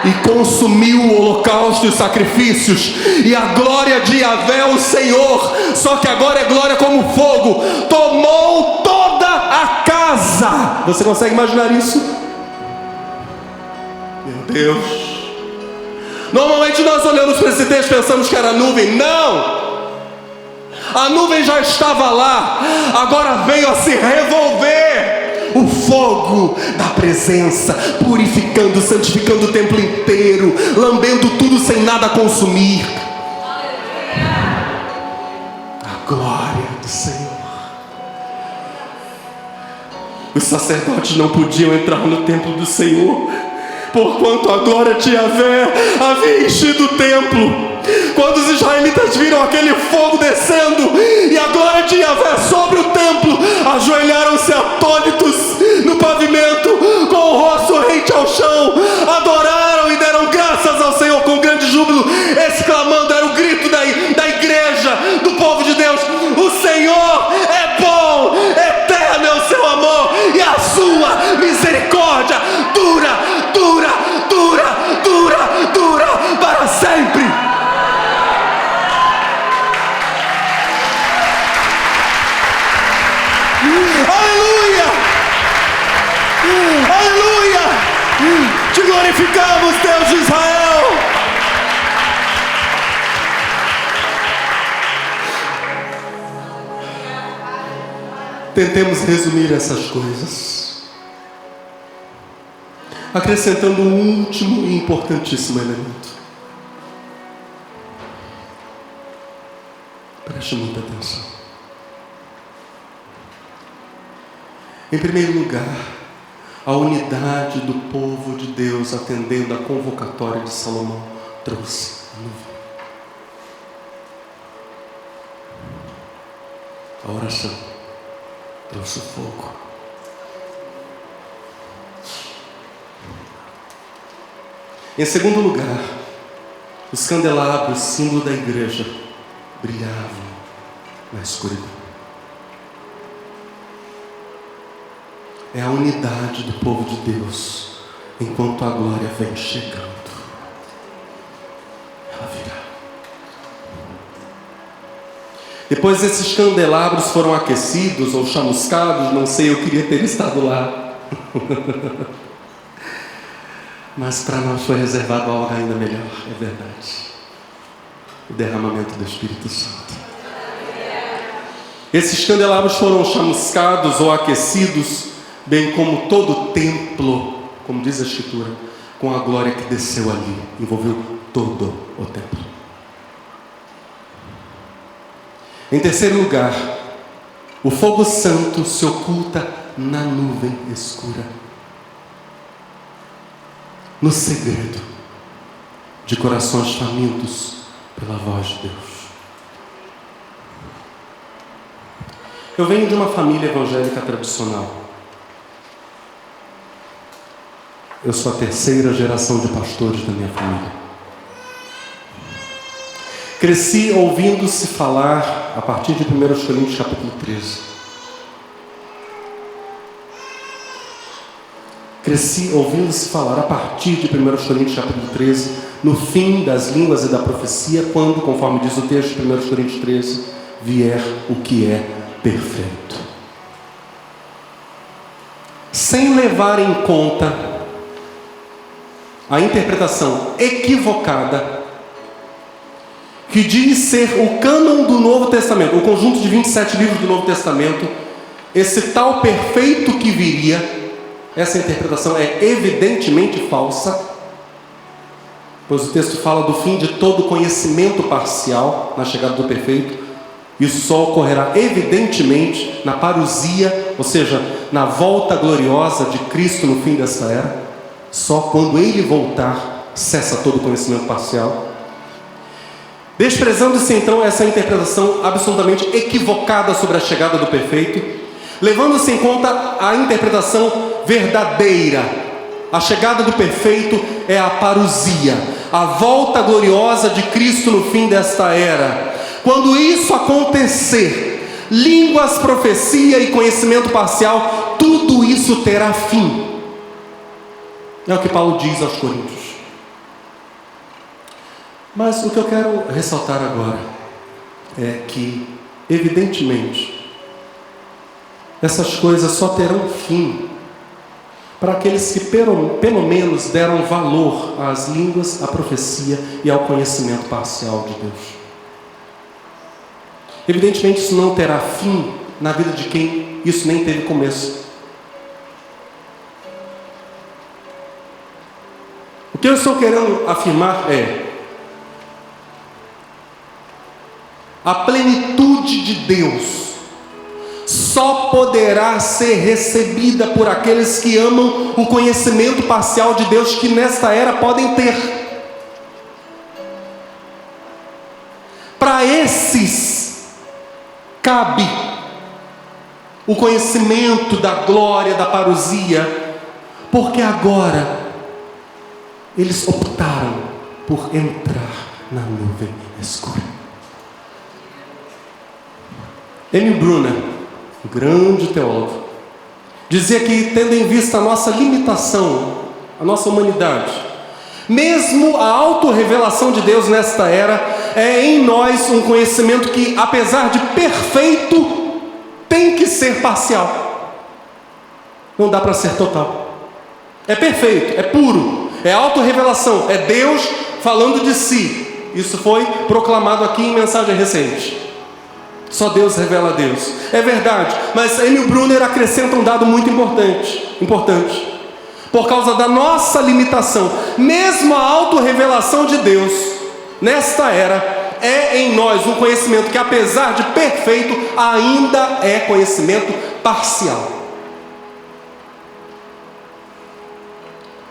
e consumiu o holocausto e os sacrifícios, e a glória de Yahvé, o Senhor, só que agora é glória como fogo, tomou toda a casa. Você consegue imaginar isso? Meu Deus! Normalmente nós olhamos para esse texto e pensamos que era nuvem. Não! A nuvem já estava lá, agora veio a se revolver o fogo da presença, purificando, santificando o templo inteiro, lambendo tudo sem nada consumir. A glória do Senhor. Os sacerdotes não podiam entrar no templo do Senhor, porquanto a glória de Yahvé havia enchido o templo. Quando os israelitas viram aquele fogo descendo e a glória de Yahvé sobre o templo, ajoelharam-se atônitos no pavimento, com o rosto rente ao chão, adoraram e deram graças ao Senhor com grande júbilo, exclamando, era o grito da igreja, do povo de Deus: o Senhor é bom, eterno é o seu amor, e a sua misericórdia dura para sempre. Aleluia! Aleluia! Te glorificamos, Deus de Israel! Tentemos resumir essas coisas, acrescentando um último e importantíssimo elemento. Preste muita atenção. Em primeiro lugar, a unidade do povo de Deus atendendo à convocatória de Salomão trouxe a nuvem. A oração trouxe o fogo. Em segundo lugar, os candelabros, símbolo da igreja, brilhavam na escuridão. É a unidade do povo de Deus, enquanto a glória vem chegando. Ela virá. Depois esses candelabros foram aquecidos ou chamuscados, não sei, eu queria ter estado lá. Mas para nós foi reservado algo ainda melhor, é verdade. O derramamento do Espírito Santo. Esses candelabros foram chamuscados ou aquecidos, bem como todo o templo, como diz a Escritura, com a glória que desceu ali, envolveu todo o templo. Em terceiro lugar, o fogo santo se oculta na nuvem escura, no segredo de corações famintos pela voz de Deus. Eu venho de uma família evangélica tradicional. Eu sou a terceira geração de pastores da minha família. Cresci ouvindo-se falar, a partir de 1 Coríntios capítulo 13. Cresci ouvindo-se falar, a partir de 1 Coríntios capítulo 13, no fim das línguas e da profecia, quando, conforme diz o texto de 1 Coríntios 13, vier o que é perfeito. Sem levar em conta a interpretação equivocada que diz ser o cânon do Novo Testamento, o conjunto de 27 livros do Novo Testamento, esse tal perfeito que viria, essa interpretação é evidentemente falsa, pois o texto fala do fim de todo conhecimento parcial na chegada do perfeito. Isso só ocorrerá evidentemente na parousia, ou seja, na volta gloriosa de Cristo no fim dessa era. Só quando Ele voltar, cessa todo conhecimento parcial. Desprezando-se então essa interpretação absolutamente equivocada sobre a chegada do perfeito, levando-se em conta a interpretação verdadeira. A chegada do perfeito é a parousia, a volta gloriosa de Cristo no fim desta era. Quando isso acontecer, línguas, profecia e conhecimento parcial, tudo isso terá fim. É o que Paulo diz aos Coríntios. Mas o que eu quero ressaltar agora é que, evidentemente, essas coisas só terão fim para aqueles que pelo menos deram valor às línguas, à profecia e ao conhecimento parcial de Deus. Evidentemente isso não terá fim na vida de quem isso nem teve começo. O que eu estou querendo afirmar é: a plenitude de Deus só poderá ser recebida por aqueles que amam o conhecimento parcial de Deus que nesta era podem ter. Para esses cabe o conhecimento da glória, da parousia, porque agora eles optaram por entrar na nuvem escura. Emil Brunner, um grande teólogo, dizia que, tendo em vista a nossa limitação, a nossa humanidade, mesmo a autorrevelação de Deus nesta era é em nós um conhecimento que, apesar de perfeito, tem que ser parcial. Não dá para ser total. É perfeito, é puro, é autorrevelação, é Deus falando de si. Isso foi proclamado aqui em mensagem recente. Só Deus revela a Deus. É verdade, mas Emil Brunner acrescenta um dado muito importante. Por causa da nossa limitação, mesmo a autorrevelação de Deus nesta era é em nós um conhecimento que, apesar de perfeito, ainda é conhecimento parcial.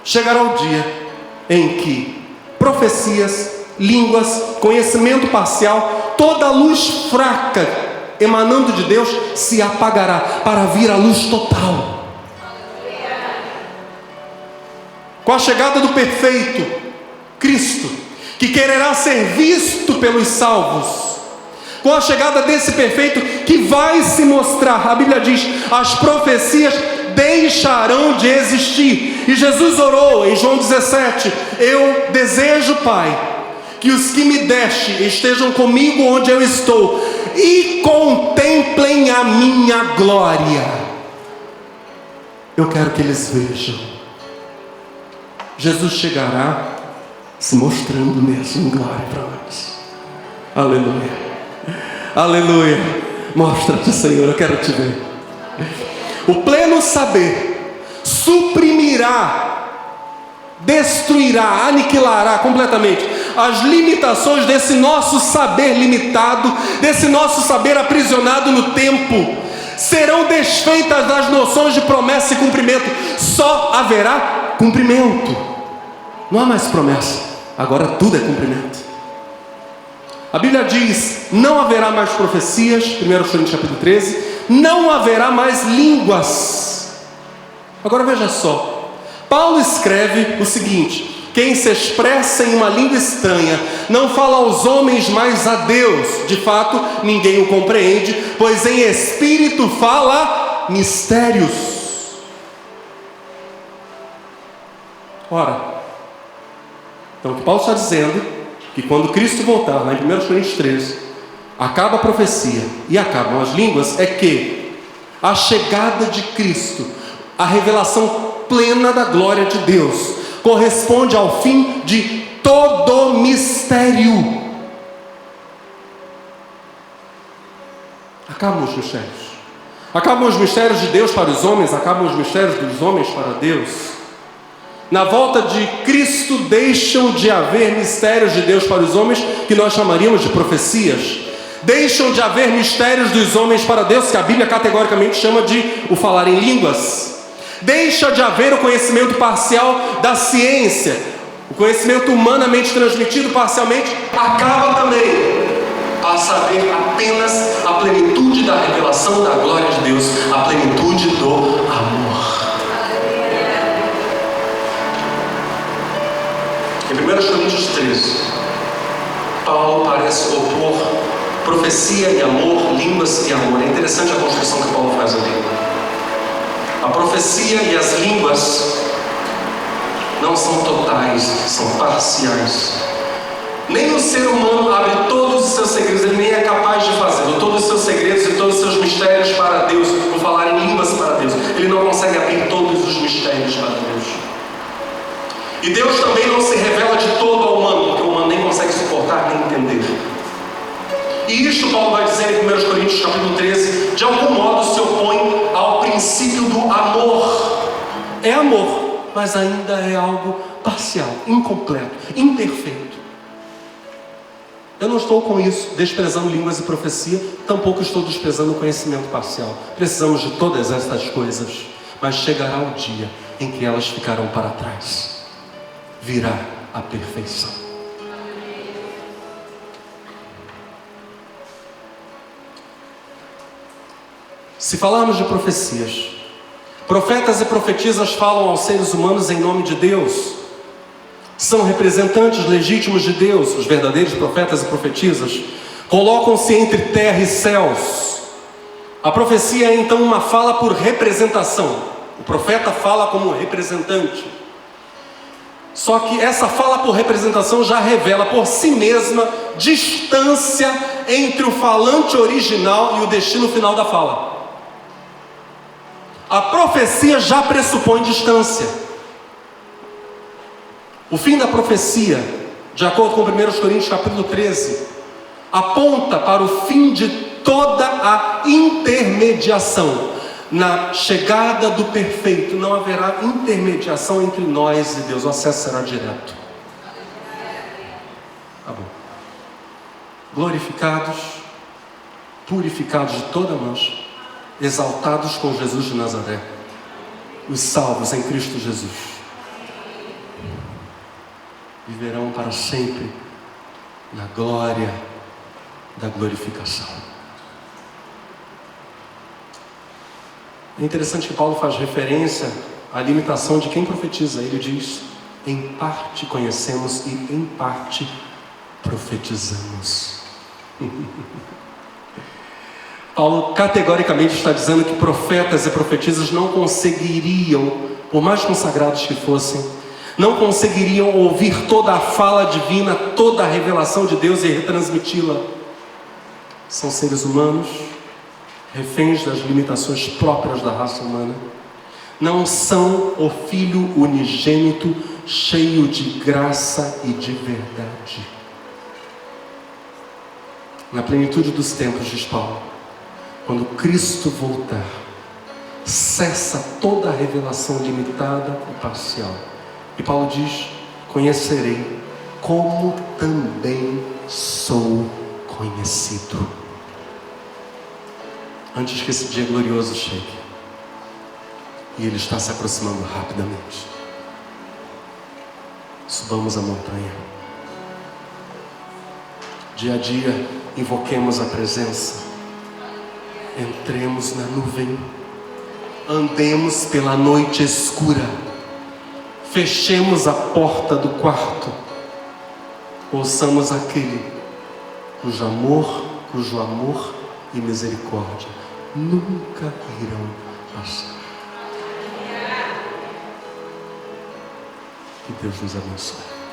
Chegará o dia em que profecias, línguas, conhecimento parcial, toda luz fraca emanando de Deus se apagará para vir a luz total. Com a chegada do perfeito, Cristo, que quererá ser visto pelos salvos, com a chegada desse perfeito que vai se mostrar, a Bíblia diz, as profecias deixarão de existir. E Jesus orou em João 17: eu desejo, Pai, que os que me deste estejam comigo onde eu estou e contemplem a minha glória. Eu quero que eles vejam. Jesus chegará se mostrando mesmo em glória para nós. Aleluia, aleluia. Mostra-te, Senhor, eu quero te ver. O pleno saber suprimirá, destruirá, aniquilará completamente as limitações desse nosso saber limitado, desse nosso saber aprisionado no tempo. Serão desfeitas as noções de promessa e cumprimento. Só haverá cumprimento. Não há mais promessa, agora tudo é cumprimento. A Bíblia diz: não haverá mais profecias, 1 Coríntios capítulo 13, não haverá mais línguas. Agora veja só, Paulo escreve o seguinte: quem se expressa em uma língua estranha não fala aos homens, mas a Deus. De fato, ninguém o compreende, pois em espírito fala mistérios. Ora, então o que Paulo está dizendo, que quando Cristo voltar, lá em 1 Coríntios 13, acaba a profecia e acabam as línguas, é que a chegada de Cristo, a revelação plena da glória de Deus, corresponde ao fim de todo mistério. Acabam os mistérios. Acabam os mistérios de Deus para os homens, acabam os mistérios dos homens para Deus. Na volta de Cristo deixam de haver mistérios de Deus para os homens, que nós chamaríamos de profecias. Deixam de haver mistérios dos homens para Deus, que a Bíblia categoricamente chama de o falar em línguas. Deixa de haver o conhecimento parcial da ciência. O conhecimento humanamente transmitido parcialmente acaba também, a saber apenas a plenitude da revelação da glória de Deus, a plenitude do amor. Em 1 Coríntios 13, Paulo parece opor profecia e amor, línguas e amor. É interessante a construção que Paulo faz ali. A profecia e as línguas não são totais, são parciais. Nem o ser humano abre todos os seus segredos, ele nem é capaz de fazê-lo. Todos os seus segredos e todos os seus mistérios para Deus, por falar em línguas para Deus, ele não consegue abrir todos os mistérios para Deus. E Deus também não se revela de todo ao humano, porque o humano nem consegue suportar nem entender. E isto Paulo vai dizer em 1 Coríntios capítulo 13, de algum modo se opõe ao princípio do amor. É amor, mas ainda é algo parcial, incompleto, imperfeito. Eu não estou com isso desprezando línguas e profecia, tampouco estou desprezando o conhecimento parcial. Precisamos de todas estas coisas, mas chegará o dia em que elas ficarão para trás. Virá a perfeição. Se falarmos de profecias, profetas e profetisas falam aos seres humanos em nome de Deus, são representantes legítimos de Deus. Os verdadeiros profetas e profetisas colocam-se entre terra e céus. A profecia é então uma fala por representação. O profeta fala como representante. Só que essa fala por representação já revela por si mesma distância entre o falante original e o destino final da fala. A profecia já pressupõe distância. O fim da profecia, de acordo com 1 Coríntios capítulo 13, aponta para o fim de toda a intermediação. Na chegada do perfeito não haverá intermediação entre nós e Deus, o acesso será direto. Tá bom. glorificados, purificados de toda mancha, exaltados com Jesus de Nazaré, os salvos em Cristo Jesus, viverão para sempre na glória da glorificação. É interessante que Paulo faz referência à limitação de quem profetiza. Ele diz: em parte conhecemos e em parte profetizamos. Paulo categoricamente está dizendo que profetas e profetisas não conseguiriam, por mais consagrados que fossem, não conseguiriam ouvir toda a fala divina, toda a revelação de Deus e retransmiti-la. São seres humanos, reféns das limitações próprias da raça humana. Não são o Filho unigênito, cheio de graça e de verdade. Na plenitude dos tempos, diz Paulo, quando Cristo voltar, cessa toda a revelação limitada e parcial. E Paulo diz: conhecerei como também sou conhecido. Antes que esse dia glorioso chegue. E ele está se aproximando rapidamente. Subamos a montanha. Dia a dia, invoquemos a presença. Entremos na nuvem. Andemos pela noite escura. Fechemos a porta do quarto. Ouçamos aquele cujo amor e misericórdia nunca irão passar. Que Deus nos abençoe.